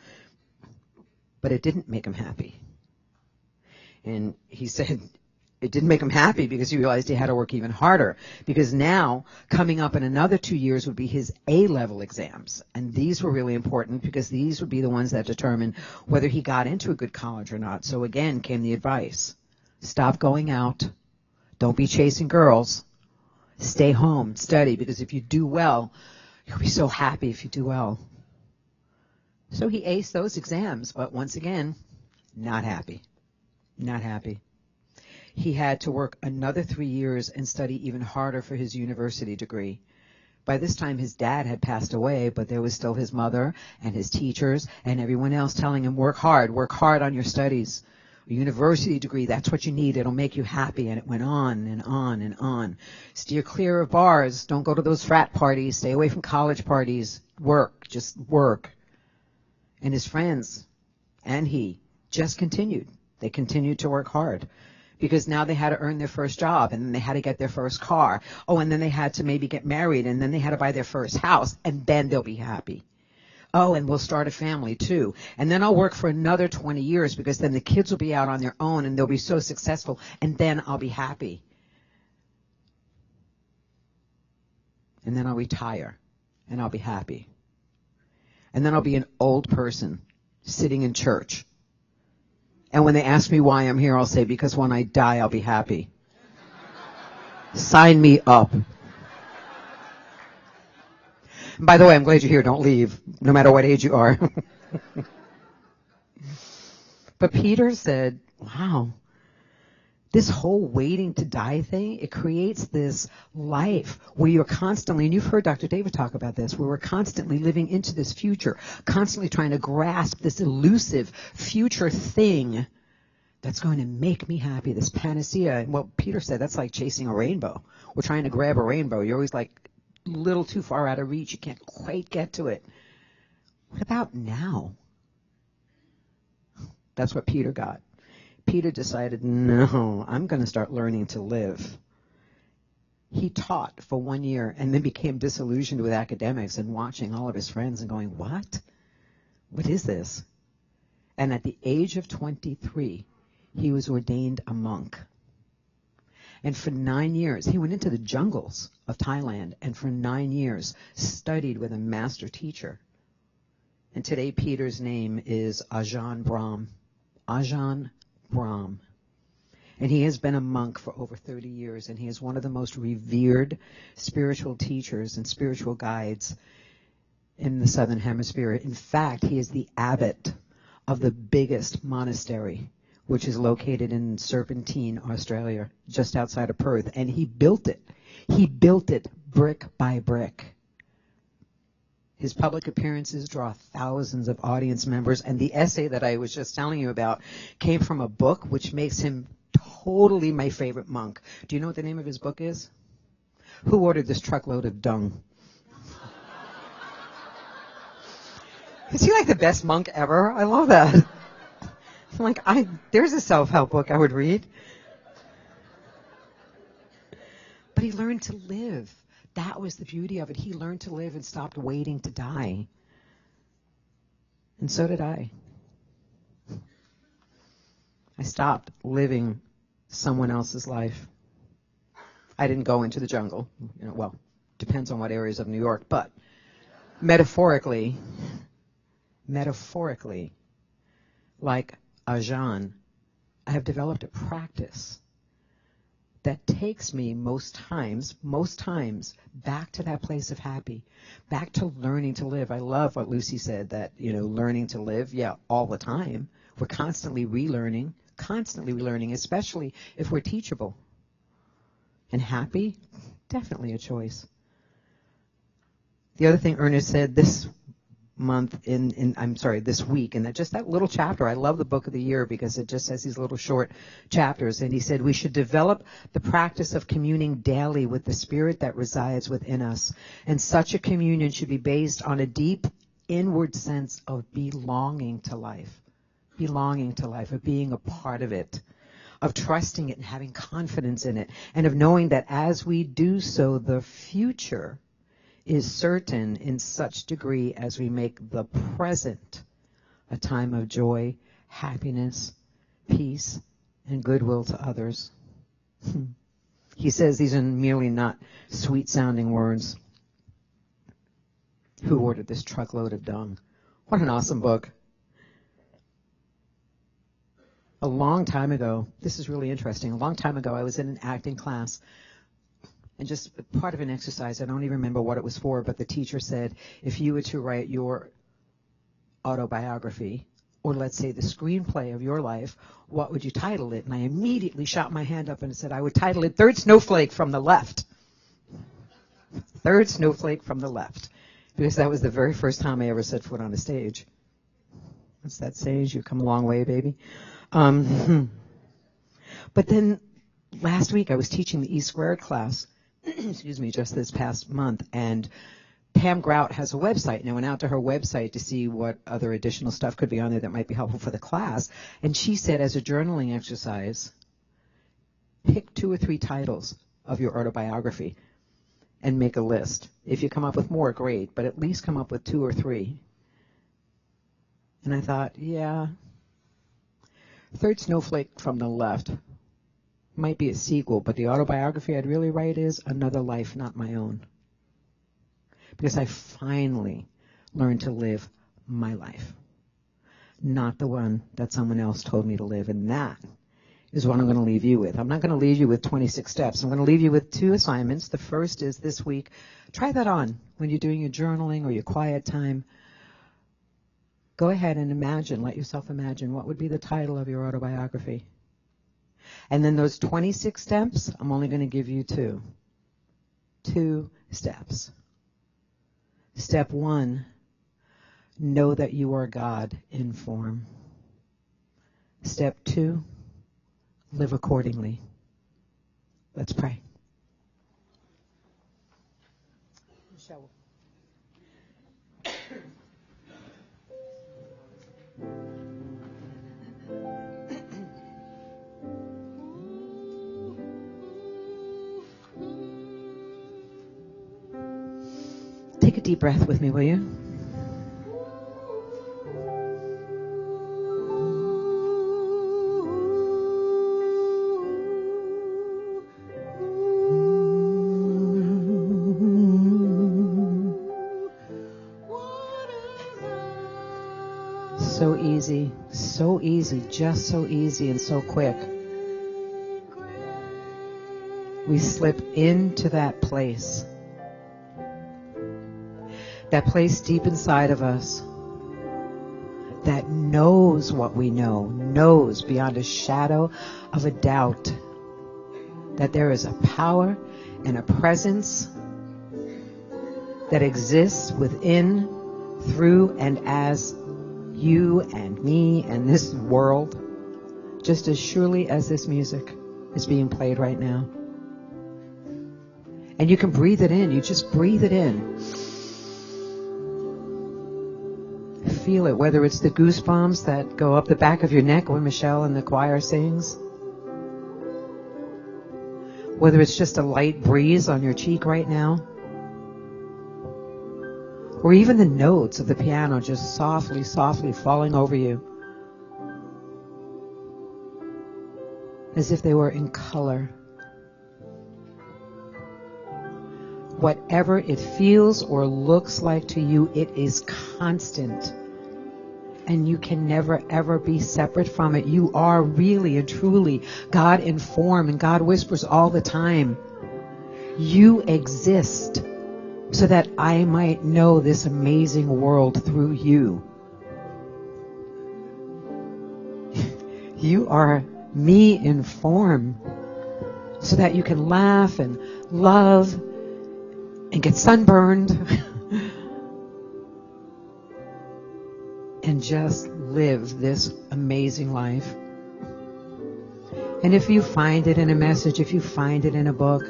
but it didn't make him happy. And he said it didn't make him happy because he realized he had to work even harder, because now coming up in another 2 years would be his A-level exams. And these were really important because these would be the ones that determine whether he got into a good college or not. So again came the advice. Stop going out. Don't be chasing girls. Stay home, study, because if you do well, you'll be so happy if you do well. So he aced those exams, but once again, not happy. Not happy. He had to work another 3 years and study even harder for his university degree. By this time, his dad had passed away, but there was still his mother and his teachers and everyone else telling him, work hard on your studies. A university degree, that's what you need. It'll make you happy. And it went on and on and on. Steer clear of bars. Don't go to those frat parties. Stay away from college parties. Work, just work. And his friends and he just continued. They continued to work hard, because now they had to earn their first job, and then they had to get their first car. Oh, and then they had to maybe get married, and then they had to buy their first house, and then they'll be happy. Oh, and we'll start a family too. And then I'll work for another 20 years, because then the kids will be out on their own, and they'll be so successful, and then I'll be happy. And then I'll retire, and I'll be happy. And then I'll be an old person sitting in church. And when they ask me why I'm here, I'll say, because when I die, I'll be happy. Sign me up. By the way, I'm glad you're here. Don't leave, no matter what age you are. But Peter said, wow, this whole waiting to die thing, it creates this life where you're constantly, and you've heard Dr. David talk about this, where we're constantly living into this future, constantly trying to grasp this elusive future thing that's going to make me happy, this panacea. And what Peter said, that's like chasing a rainbow. We're trying to grab a rainbow. You're always like a little too far out of reach. You can't quite get to it. What about now? That's what Peter got. Peter decided, no, I'm going to start learning to live. He taught for 1 year and then became disillusioned with academics and watching all of his friends and going, what? What is this? And at the age of 23, he was ordained a monk. And for 9 years, he went into the jungles of Thailand and for 9 years studied with a master teacher. And today Peter's name is Ajahn Brahm. Ajahn Brahm. And he has been a monk for over 30 years, and he is one of the most revered spiritual teachers and spiritual guides in the Southern Hemisphere. In fact, he is the abbot of the biggest monastery, which is located in Serpentine, Australia, just outside of Perth. And he built it. He built it brick by brick. His public appearances draw thousands of audience members, and the essay that I was just telling you about came from a book which makes him totally my favorite monk. Do you know what the name of his book is? Who Ordered This Truckload of Dung? Is he like the best monk ever? I love that. I'm like, there's a self-help book I would read. But he learned to live. That was the beauty of it. He learned to live and stopped waiting to die. And so did I. I stopped living someone else's life. I didn't go into the jungle. Well, depends on what areas of New York, but metaphorically, like Ajahn, I have developed a practice that takes me most times, back to that place of happy, back to learning to live. I love what Lucy said, that, learning to live, all the time. We're constantly relearning, especially if we're teachable. And happy, definitely a choice. The other thing Ernest said this week, and that little chapter, I love the book of the year because it just has these little short chapters, and he said we should develop the practice of communing daily with the spirit that resides within us, and such a communion should be based on a deep inward sense of belonging to life, of being a part of it, of trusting it and having confidence in it, and of knowing that as we do so, the future is certain in such degree as we make the present a time of joy, happiness, peace, and goodwill to others. He says these are merely not sweet-sounding words. Who Ordered This Truckload of Dung? What an awesome book. A long time ago, this is really interesting, I was in an acting class, and just part of an exercise, I don't even remember what it was for, but the teacher said, if you were to write your autobiography, or let's say the screenplay of your life, what would you title it? And I immediately shot my hand up and said, I would title it Third Snowflake from the Left. Third Snowflake from the Left. Because that was the very first time I ever set foot on a stage. What's that stage? You've come a long way, baby. But then last week I was teaching the E Squared class, just this past month, and Pam Grout has a website, and I went out to her website to see what other additional stuff could be on there that might be helpful for the class, and she said as a journaling exercise, pick 2 or 3 titles of your autobiography and make a list. If you come up with more, great, but at least come up with 2 or 3. And I thought, Third Snowflake from the Left might be a sequel, but the autobiography I'd really write is Another Life Not My Own. Because I finally learned to live my life, not the one that someone else told me to live. And that is what I'm going to leave you with. I'm not going to leave you with 26 steps. I'm going to leave you with 2 assignments. The first is this week. Try that on when you're doing your journaling or your quiet time. Go ahead and let yourself imagine what would be the title of your autobiography. And then those 26 steps, I'm only going to give you 2. 2 steps. Step 1, know that you are God in form. Step 2, live accordingly. Let's pray. Michelle. Take a deep breath with me, will you? So easy, just so easy and so quick. We slip into that place deep inside of us that knows what we know, knows beyond a shadow of a doubt that there is a power and a presence that exists within, through, and as you and me and this world, just as surely as this music is being played right now. And you can breathe it in. You just breathe it in. Feel it, whether it's the goosebumps that go up the back of your neck when Michelle and the choir sings, whether it's just a light breeze on your cheek right now, or even the notes of the piano just softly, softly falling over you, as if they were in color. Whatever it feels or looks like to you, it is constant. And you can never, ever be separate from it. You are really and truly God in form, and God whispers all the time, you exist so that I might know this amazing world through you. You are me in form so that you can laugh and love and get sunburned and just live this amazing life. And if you find it in a message, if you find it in a book,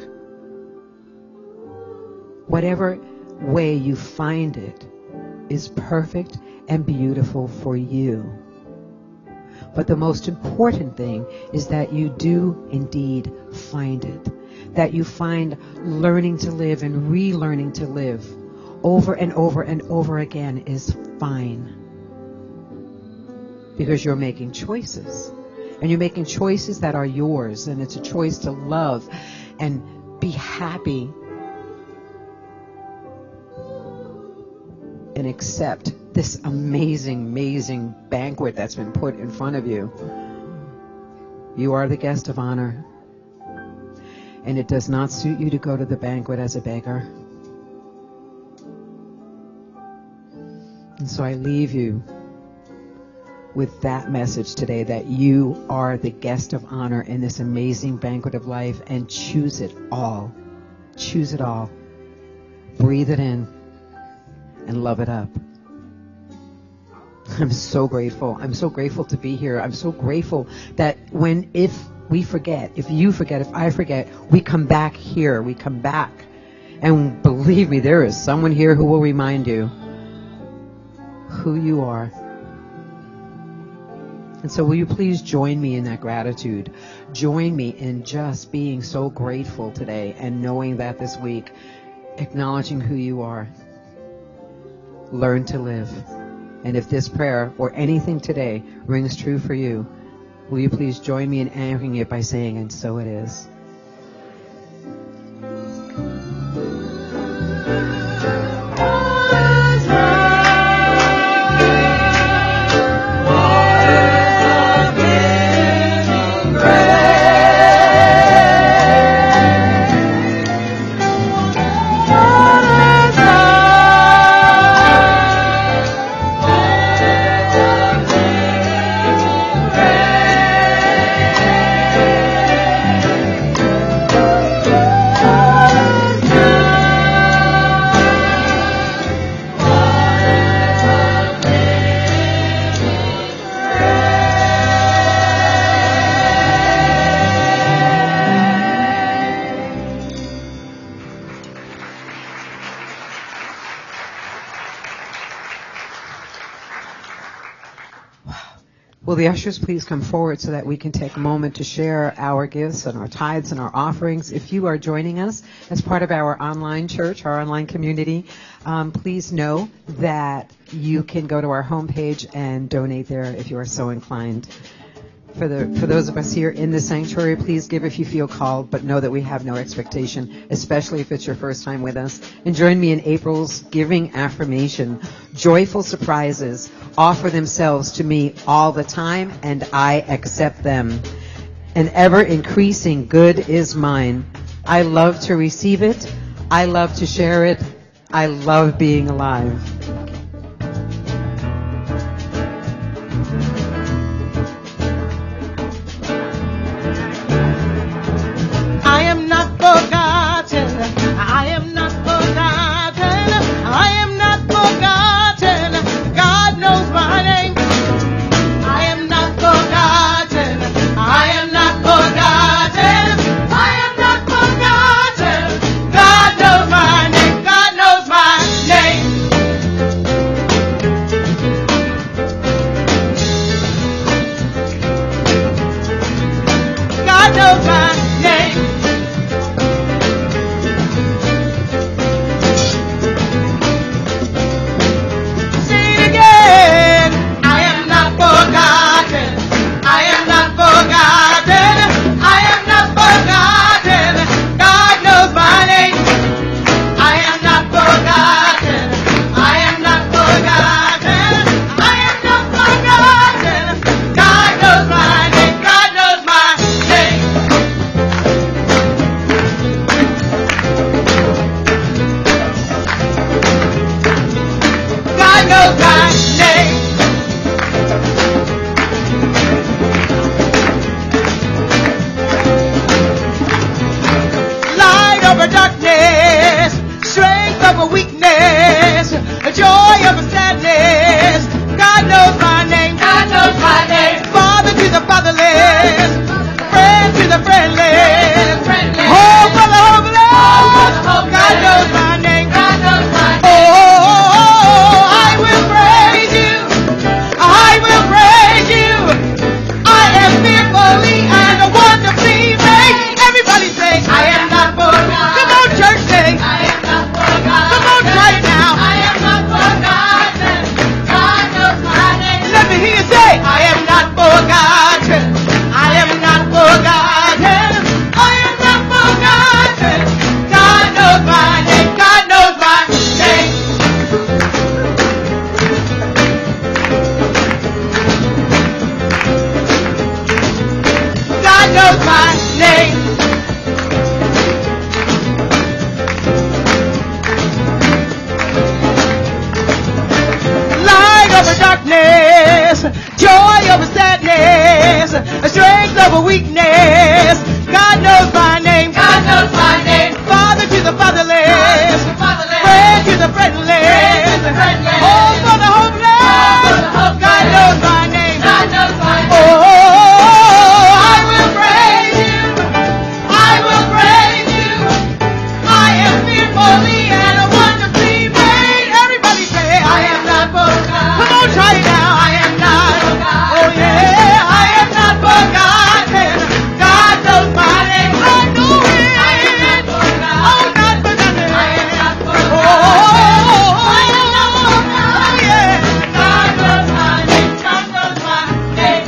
whatever way you find it is perfect and beautiful for you. But the most important thing is that you do indeed find it. That you find learning to live and relearning to live over and over and over again is fine. Because you're making choices. And you're making choices that are yours. And it's a choice to love and be happy and accept this amazing, amazing banquet that's been put in front of you. You are the guest of honor. And it does not suit you to go to the banquet as a beggar. And so I leave you with that message today, that you are the guest of honor in this amazing banquet of life, and choose it all. Choose it all. Breathe it in and love it up. I'm so grateful. I'm so grateful to be here. I'm so grateful that if we forget, if you forget, if I forget, we come back here. We come back. And believe me, there is someone here who will remind you who you are. And so will you please join me in that gratitude? Join me in just being so grateful today and knowing that this week, acknowledging who you are. Learn to live. And if this prayer or anything today rings true for you, will you please join me in anchoring it by saying, and so it is. Will the ushers please come forward so that we can take a moment to share our gifts and our tithes and our offerings? If you are joining us as part of our online church, our online community, please know that you can go to our homepage and donate there if you are so inclined. For those of us here in the sanctuary, please give if you feel called, but know that we have no expectation, especially if it's your first time with us. And join me in April's giving affirmation. Joyful surprises offer themselves to me all the time, and I accept them. An ever-increasing good is mine. I love to receive it. I love to share it. I love being alive. I am not forgotten. I am not forgotten. I am not forgotten. God knows my name. I am not forgotten. I am not forgotten. I am not forgotten. God knows my name. God knows my name. God knows my name. Say it again. I am not forgotten. I am not forgotten. I am not forgotten. God knows my name. I am not forgotten. I am not forgotten. I am not forgotten. God knows my name. God knows my name. God knows my name. Light over darkness, strength over weakness, joy over sadness. God knows my name. God knows my name. Father to the fatherless, friend to the friendless, hope for the hopeless. God knows my name. God knows my name. Oh, I will praise you. I will praise you. I am fearfully and wonderfully made. Everybody say, I am not forgotten. Come on, church, say, I am not forgotten. Come on, try it now. I am not forgotten. God knows my name. Let me hear you say, I am not forgotten. I am not forgotten. I am not forgotten. God knows my name. God knows my name. God knows my name. Light over darkness, joy over sadness, strength over weakness. God knows my name. God knows my name. Father to the fatherless, friend to the friendless, hope for the hopeless. God knows my name. God knows my name. Oh, I will praise you. I will praise you. I am fearfully and wonderfully made. Everybody say, I am not forgotten. Come on, try it now. I am not forgotten. Oh yeah, I am not forgotten. God knows my name. I know it. I am not forgotten. Oh, not forgotten. I am not forgotten. Oh, I am not forgotten. Oh yeah, God knows my name. God knows my name.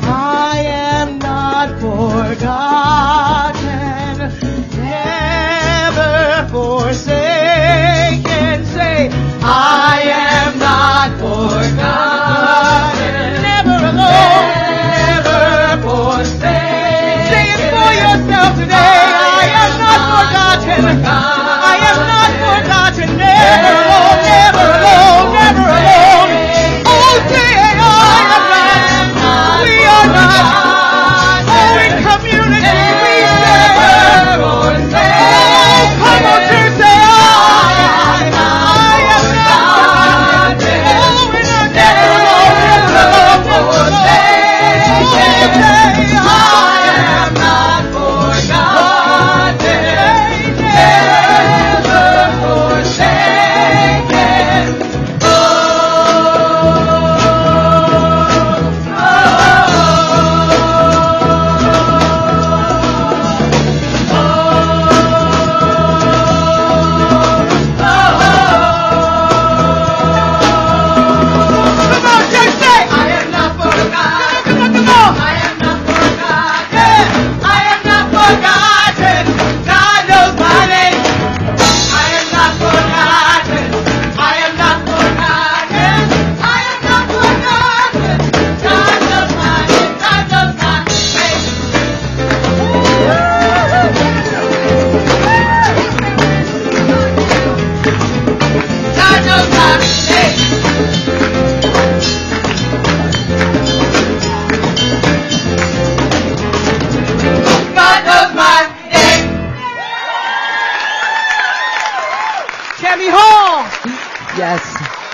I am not forgotten, never forsaken. Say, I am not forgotten, never alone, never forsaken. Say it for yourself today. I am not forgotten. I am not forgotten, never alone, never alone, never alone. Oh, say I am not. We are not. Oh, in community we stand. Oh, come on, church, say I am not. Oh, in our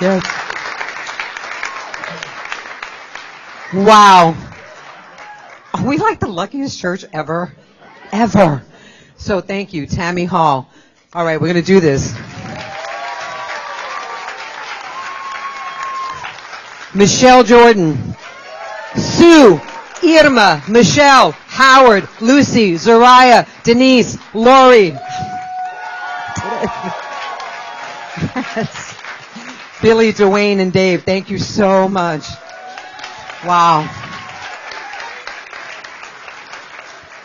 Yes. Wow. Are we like the luckiest church ever? Ever. So thank you, Tammy Hall. All right, we're going to do this. Michelle Jordan, Sue, Irma, Michelle, Howard, Lucy, Zariah, Denise, Lori. Yes. Billy, Dwayne, and Dave, thank you so much. Wow.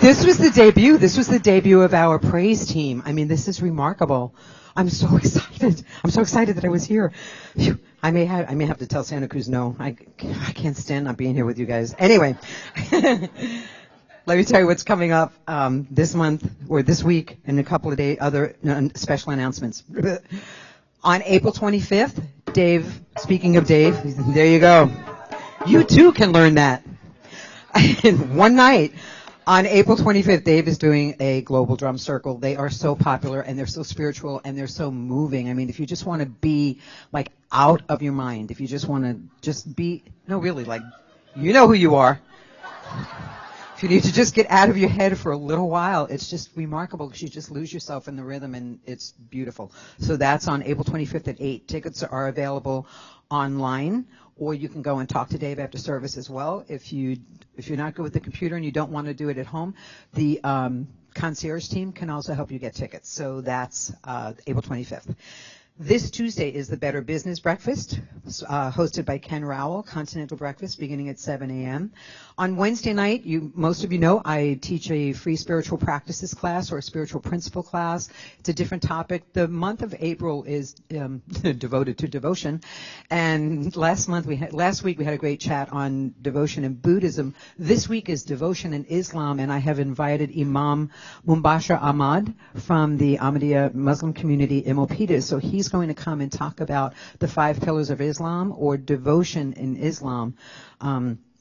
This was the debut. This was the debut of our praise team. I mean, this is remarkable. I'm so excited. I'm so excited that I was here. Phew. I may have to tell Santa Cruz no. I can't stand not being here with you guys. Anyway, let me tell you what's coming up this month or this week and a couple of days, other special announcements. On April 25th, Dave, speaking of Dave, there you go. You too can learn that. In one night. On April 25th, Dave is doing a global drum circle. They are so popular, and they're so spiritual, and they're so moving. I mean, if you just want to be, like, out of your mind, if you just want to just be, no, really, like, you know who you are. If you need to just get out of your head for a little while, it's just remarkable because you just lose yourself in the rhythm, and it's beautiful. So that's on April 25th at 8. Tickets are available online, or you can go and talk to Dave after service as well. If you're not good with the computer and you don't want to do it at home, the concierge team can also help you get tickets. So that's April 25th. This Tuesday is the Better Business Breakfast, hosted by Ken Rowell, Continental Breakfast, beginning at 7 a.m. On Wednesday night, most of you know, I teach a free spiritual practices class or a spiritual principle class. It's a different topic. The month of April is devoted to devotion. And last week we had a great chat on devotion and Buddhism. This week is devotion and Islam, and I have invited Imam Mumbashir Ahmad from the Ahmadiyya Muslim community in Milpitas. So he's going to come and talk about the 5 pillars of Islam or devotion in Islam.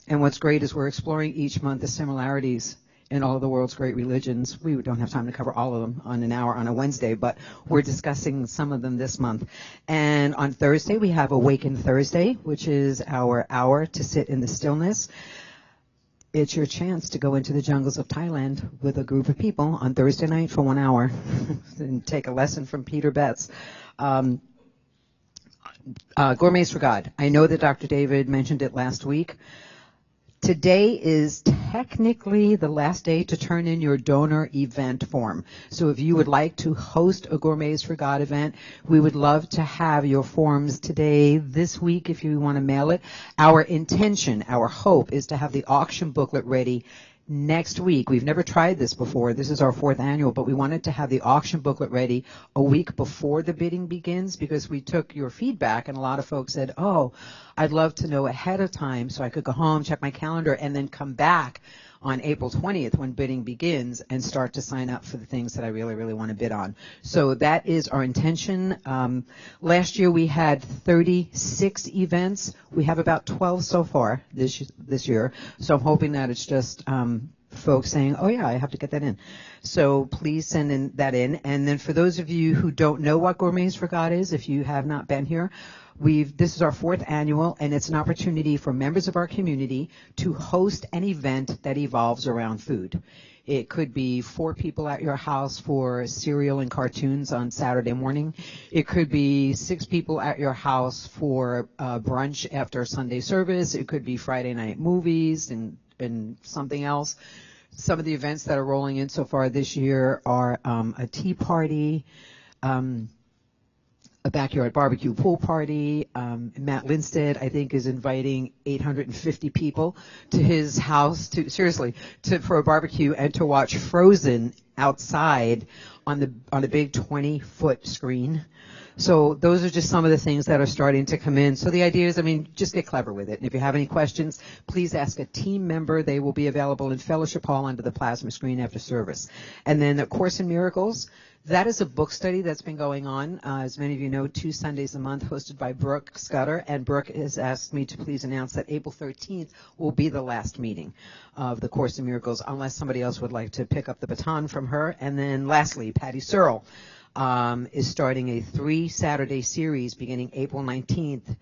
And what's great is we're exploring each month the similarities in all of the world's great religions. We don't have time to cover all of them on an hour on a Wednesday, but we're discussing some of them this month. And on Thursday, we have Awaken Thursday, which is our hour to sit in the stillness. It's your chance to go into the jungles of Thailand with a group of people on Thursday night for 1 hour and take a lesson from Peter Betts. Gourmets for God. I know that Dr. David mentioned it last week. Today is technically the last day to turn in your donor event form. So if you would like to host a Gourmets for God event, we would love to have your forms today, this week, if you want to mail it. Our intention, our hope is to have the auction booklet ready next week. We've never tried this before. This is our 4th annual, but we wanted to have the auction booklet ready a week before the bidding begins because we took your feedback and a lot of folks said, oh, I'd love to know ahead of time so I could go home, check my calendar, and then come back on April 20th when bidding begins and start to sign up for the things that I really, really want to bid on. So that is our intention. Last year we had 36 events. We have about 12 so far this year. So I'm hoping that it's just folks saying, oh yeah, I have to get that in. So please send that in. And then for those of you who don't know what Gourmets for God is, if you have not been here, this is our 4th annual, and it's an opportunity for members of our community to host an event that evolves around food. It could be 4 people at your house for cereal and cartoons on Saturday morning. It could be 6 people at your house for brunch after Sunday service. It could be Friday night movies and something else. Some of the events that are rolling in so far this year are a tea party, a backyard barbecue pool party. Matt Lindstedt, I think, is inviting 850 people to his house for a barbecue and to watch Frozen outside on a big 20-foot screen. So those are just some of the things that are starting to come in. So the idea is, just get clever with it. And if you have any questions, please ask a team member. They will be available in Fellowship Hall under the plasma screen after service. And then the Course in Miracles, that is a book study that's been going on, as many of you know, 2 Sundays a month, hosted by Brooke Scudder. And Brooke has asked me to please announce that April 13th will be the last meeting of the Course in Miracles, unless somebody else would like to pick up the baton from her. And then lastly, Patty Searle. is starting a 3-Saturday series beginning April 19th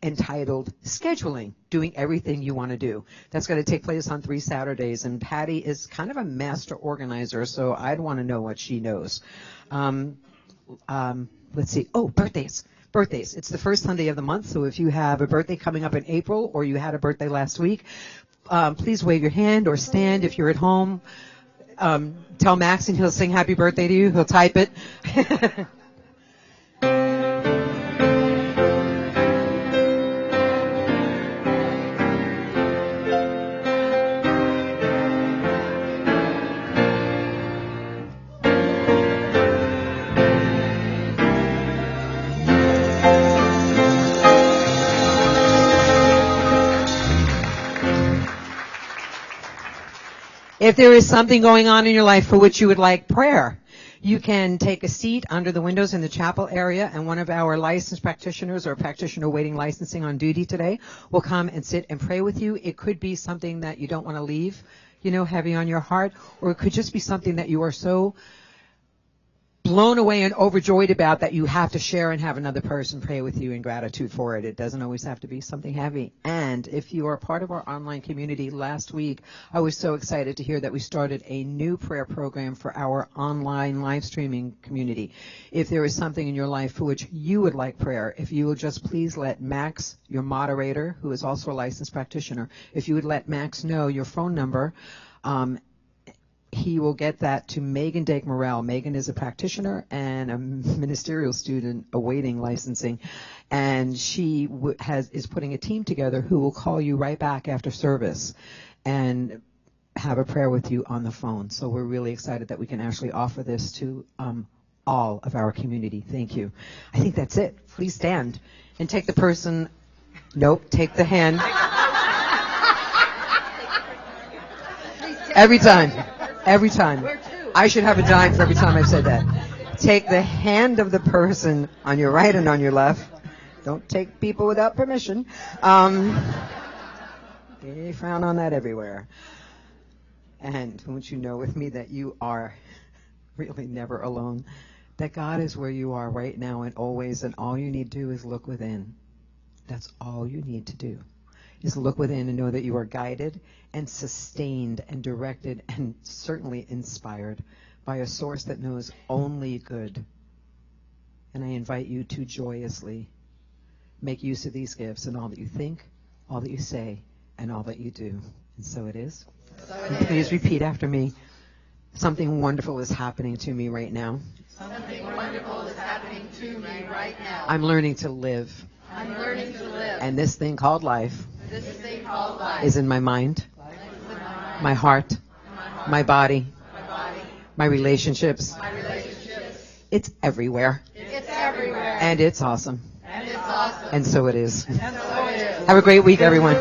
entitled Scheduling, Doing Everything You Want to Do. That's going to take place on 3 Saturdays, and Patty is kind of a master organizer, so I'd want to know what she knows. Let's see. Oh, birthdays. Birthdays. It's the first Sunday of the month, so if you have a birthday coming up in April or you had a birthday last week, please wave your hand or stand if you're at home. Tell Max and he'll sing happy birthday to you. He'll type it. If there is something going on in your life for which you would like prayer, you can take a seat under the windows in the chapel area, and one of our licensed practitioners or practitioner waiting licensing on duty today will come and sit and pray with you. It could be something that you don't want to leave, heavy on your heart, or it could just be something that you are so blown away and overjoyed about that you have to share and have another person pray with you in gratitude for it. It doesn't always have to be something heavy. And if you are part of our online community, last week I was so excited to hear that we started a new prayer program for our online live streaming community. If there is something in your life for which you would like prayer, if you will just please let Max, your moderator, who is also a licensed practitioner, if you would let Max know your phone number, he will get that to Megan Dake Morrell. Megan is a practitioner and a ministerial student awaiting licensing, and she is putting a team together who will call you right back after service and have a prayer with you on the phone. So we're really excited that we can actually offer this to all of our community. Thank you. I think that's it. Please stand and take the person. Nope, take the hand. Every time. Every time. I should have a dime for every time I've said that. Take the hand of the person on your right and on your left. Don't take people without permission. They frown on that everywhere. And won't you know with me that you are really never alone, that God is where you are right now and always, and all you need to do is look within. That's all you need to do, is look within and know that you are guided and sustained and directed and certainly inspired by a source that knows only good. And I invite you to joyously make use of these gifts in all that you think, all that you say, and all that you do. And so it is. Please repeat after me. Something wonderful is happening to me right now. Something wonderful is happening to me right now. I'm learning to live. I'm learning to live. And this thing called life This thing called life is in my mind, my heart, my body, my relationships. It's everywhere. It's everywhere. And it's awesome. And it's awesome. And so it is. And so it is. Have a great week, everyone.